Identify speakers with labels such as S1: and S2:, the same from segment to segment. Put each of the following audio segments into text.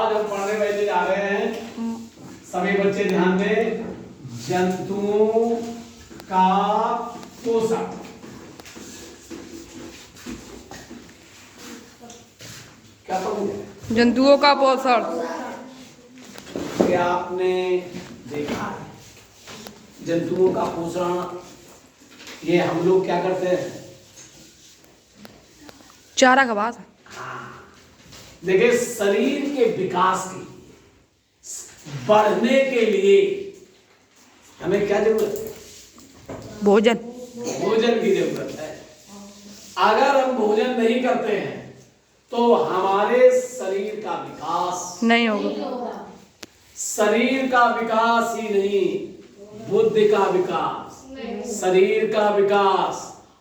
S1: आज हम पढ़ने वाले जा रहे हैं, सभी बच्चे ध्यान दें, जंतुओं का पोषण। क्या पढ़ोगे?
S2: जंतुओं का पोषण।
S1: क्या आपने देखा है जंतुओं का पोषण? ये हम लोग क्या करते हैं?
S2: चारा का बात।
S1: देखिए, शरीर के विकास के लिए, बढ़ने के लिए हमें क्या जरूरत है?
S2: भोजन।
S1: भोजन की जरूरत है। अगर हम भोजन नहीं करते हैं तो हमारे शरीर का विकास
S2: नहीं होगा।
S1: शरीर का विकास ही नहीं, बुद्धि का विकास, शरीर का विकास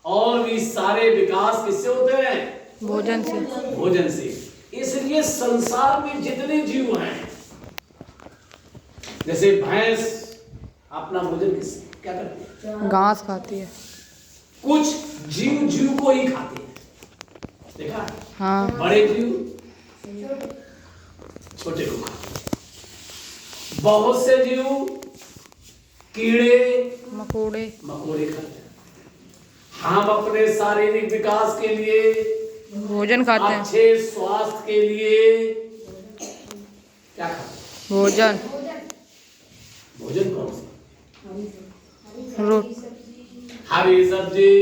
S1: और भी सारे विकास किससे होते हैं?
S2: भोजन से।
S1: भोजन से। इसलिए संसार में जितने जीव हैं, जैसे भैंस अपना भोजन किससे क्या करती है?
S2: घास खाती है।
S1: कुछ जीव जीव को ही खाते हैं, देखा है?
S2: हाँ।
S1: बड़े जीव छोटे को खाते हैं। बहुत से जीव कीड़े
S2: मकोड़े
S1: मकोड़े खाते हैं। हम अपने शारीरिक विकास के लिए,
S2: भोजन खाते हैं।
S1: अच्छे स्वास्थ्य के लिए क्या खाते हैं?
S2: भोजन।
S1: भोजन कौन सा?
S2: रोटी,
S1: हरी सब्जी,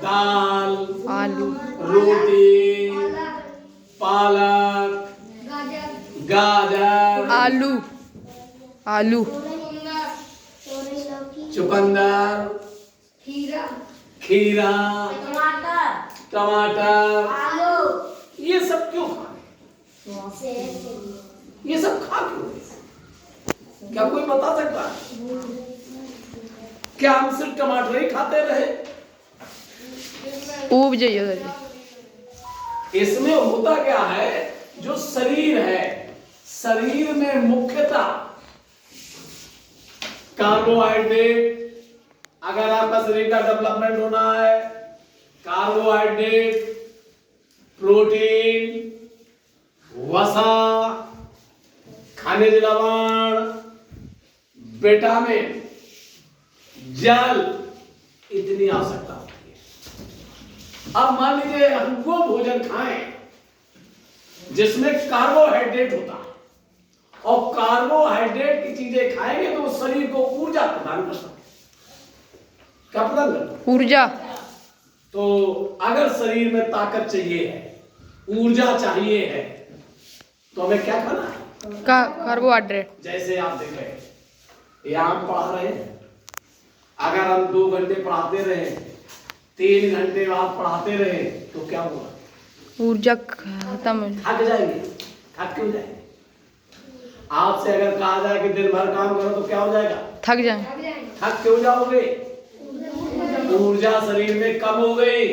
S1: दाल,
S2: आलू,
S1: रोटी, पालक, गाजर,
S2: आलू, आलू,
S1: चुकंदर, खीरा, टमाटर, ये सब क्यों खाए? ये सब खा क्यों रहे? क्या कोई बता सकता है? क्या हम सिर्फ टमाटर ही खाते रहे?
S2: ऊब जाइए।
S1: इसमें होता क्या है, जो शरीर है, शरीर में मुख्यतः कार्बोहाइड्रेट, अगर आपका शरीर का डेवलपमेंट होना है, कार्बोहाइड्रेट, प्रोटीन, वसा, खनिज लवण, विटामिन, जल, इतनी आवश्यकता होती है। अब मान लीजिए हम वो भोजन खाएं जिसमें कार्बोहाइड्रेट होता है, और कार्बोहाइड्रेट की चीजें खाएंगे तो वो शरीर को ऊर्जा प्रदान करता है। क्या प्रदान करता है?
S2: ऊर्जा।
S1: तो अगर शरीर में ताकत चाहिए है, ऊर्जा चाहिए है, तो हमें क्या खाना है?
S2: कार्बोहाइड्रेट।
S1: जैसे आप देख रहे हैं, यहाँ हम पढ़ा रहे हैं, अगर हम 2 घंटे पढ़ाते रहे, 3 घंटे बाद पढ़ाते रहे, तो क्या होगा?
S2: ऊर्जा खत्म हो
S1: थक जाएंगे। थक क्यों जाएंगे? आपसे अगर कहा जाए कि दिन भर काम करो तो क्या हो जाएगा?
S2: थक जाए।
S1: थक क्यों जाओगे? ऊर्जा शरीर में कम हो गई।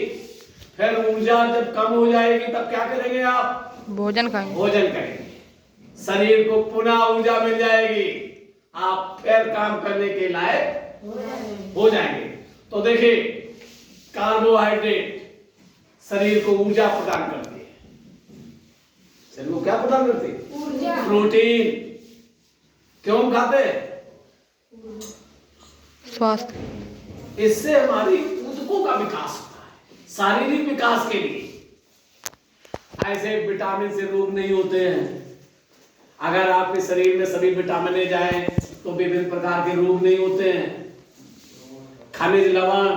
S1: फिर ऊर्जा जब कम हो जाएगी तब क्या करेंगे आप?
S2: भोजन खाएंगे।
S1: भोजन करेंगे, शरीर को पुनः ऊर्जा मिल जाएगी, आप फिर काम करने के लायक हो जाएंगे। तो देखिए, कार्बोहाइड्रेट शरीर को ऊर्जा प्रदान करती है। शरीर को क्या प्रदान करती है? ऊर्जा। प्रोटीन क्यों खाते हैं?
S2: स्वास्थ्य।
S1: इससे हमारी ऊतकों का विकास होता है, शारीरिक विकास के लिए। ऐसे विटामिन से रोग नहीं होते हैं। अगर आपके शरीर में सभी विटामिन जाएं तो विभिन्न प्रकार के रोग नहीं होते हैं। खनिज लवण,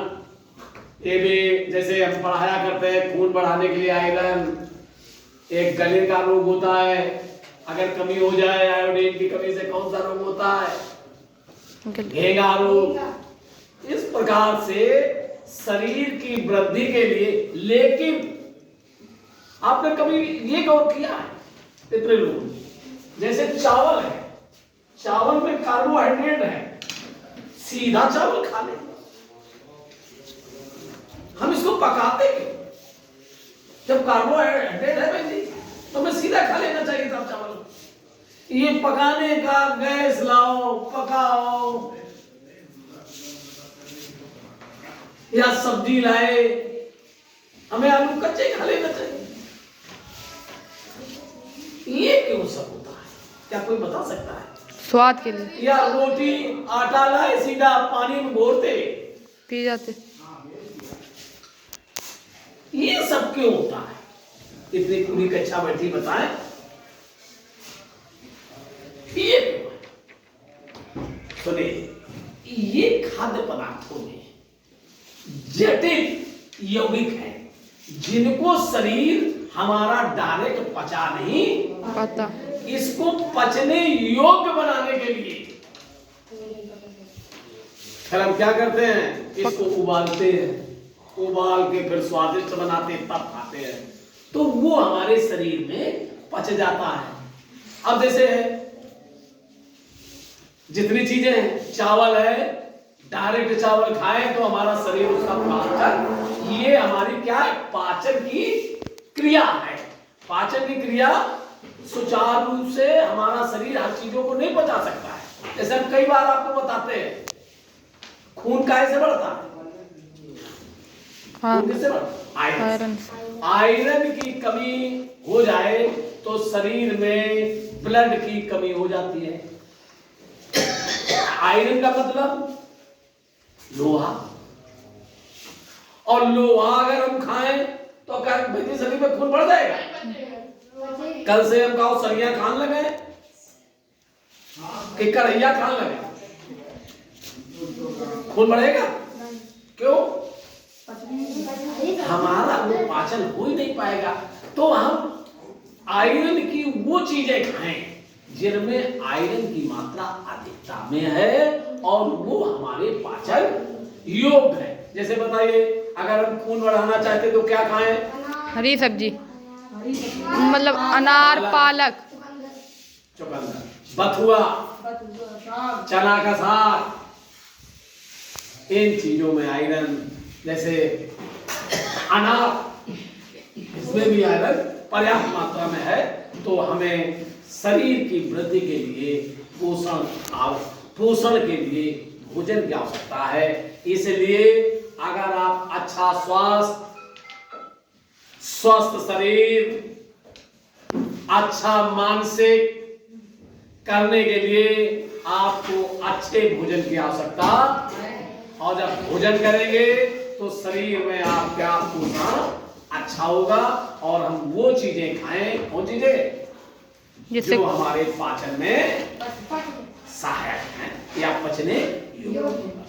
S1: ये भी जैसे हम पढ़ाया करते हैं, खून बढ़ाने के लिए आयरन। एक गले का रोग होता है, अगर कमी हो जाए आयोडीन की कमी से, कौन सा रोग होता है? घेंगा रोग। इस प्रकार से शरीर की वृद्धि के लिए, लेकिन आपने कभी ये गौर किया है, इतने लोग जैसे चावल है, चावल में कार्बोहाइड्रेट है, सीधा चावल खा ले, हम इसको पकाते क्यों? जब कार्बोहाइड्रेट है भाई जी, तो हमें सीधा खा लेना चाहिए था चावल। ये पकाने का, गैस लाओ, पकाओ, या सब्जी लाए, हमें आलू कच्चे खा लेना चाहिए। ये क्यों पोषक होता है? क्या कोई बता सकता है?
S2: स्वाद के लिए
S1: या रोटी आटा लाए सीधा पानी में घोरते
S2: पी जाते।
S1: ये सब क्यों होता है? इतनी पूरी कक्षा बैठी बताएं ये क्यों है? सुनिए, ये खाद्य पदार्थों में जटिल यौगिक है जिनको शरीर हमारा डायरेक्ट पचा नहीं
S2: पता।
S1: इसको पचने योग्य बनाने के लिए फिर हम क्या करते हैं? इसको उबालते हैं, उबाल के फिर स्वादिष्ट बनाते हैं, तब खाते हैं, तो वो हमारे शरीर में पच जाता है। अब जैसे जितनी चीजें हैं, चावल है, डायरेक्ट चावल खाएं तो हमारा शरीर उसका पाचन, ये हमारी क्या है? पाचन की क्रिया है। पाचन की क्रिया सुचारू रूप से हमारा शरीर हर चीजों को नहीं पचा सकता है। जैसे हम कई बार आपको बताते हैं, खून काहे से बढ़ता है?
S2: हाँ,
S1: खून किससे बढ़ता?
S2: आयरन।
S1: आयरन की कमी हो जाए तो शरीर में ब्लड की कमी हो जाती है। आयरन का मतलब लोहा, और लोहा अगर हम खाएं तो क्या भाई शरीर में खून बढ़ जाएगा? कल से हम कहो सरिया खान लगे कि करैया खान लगे, खून बढ़ेगा? क्यों? हमारा वो पाचन हो ही नहीं पाएगा। तो हम आयरन की वो चीजें खाएं जिनमें आयरन की मात्रा अधिकता में है और वो हमारे पाचन योग्य है। जैसे बताइए, अगर हम खून बढ़ाना चाहते तो क्या खाएं?
S2: हरी सब्जी, मतलब अनार, पालक,
S1: चुकंदर, बथुआ, चना का साग, इन चीजों में आयरन, जैसे अनार, इसमें भी आयरन पर्याप्त मात्रा में है। तो हमें शरीर की वृद्धि के लिए पोषण के लिए भोजन की आवश्यकता है। इसलिए अगर आप अच्छा स्वस्थ शरीर, अच्छा मानसिक करने के लिए आपको अच्छे भोजन की आवश्यकता, और जब भोजन करेंगे तो शरीर में आपका पोषण अच्छा होगा और हम वो चीजें खाएं, कौन चीजें? जो हमारे पाचन में सहायक हैं या पचने योग्य।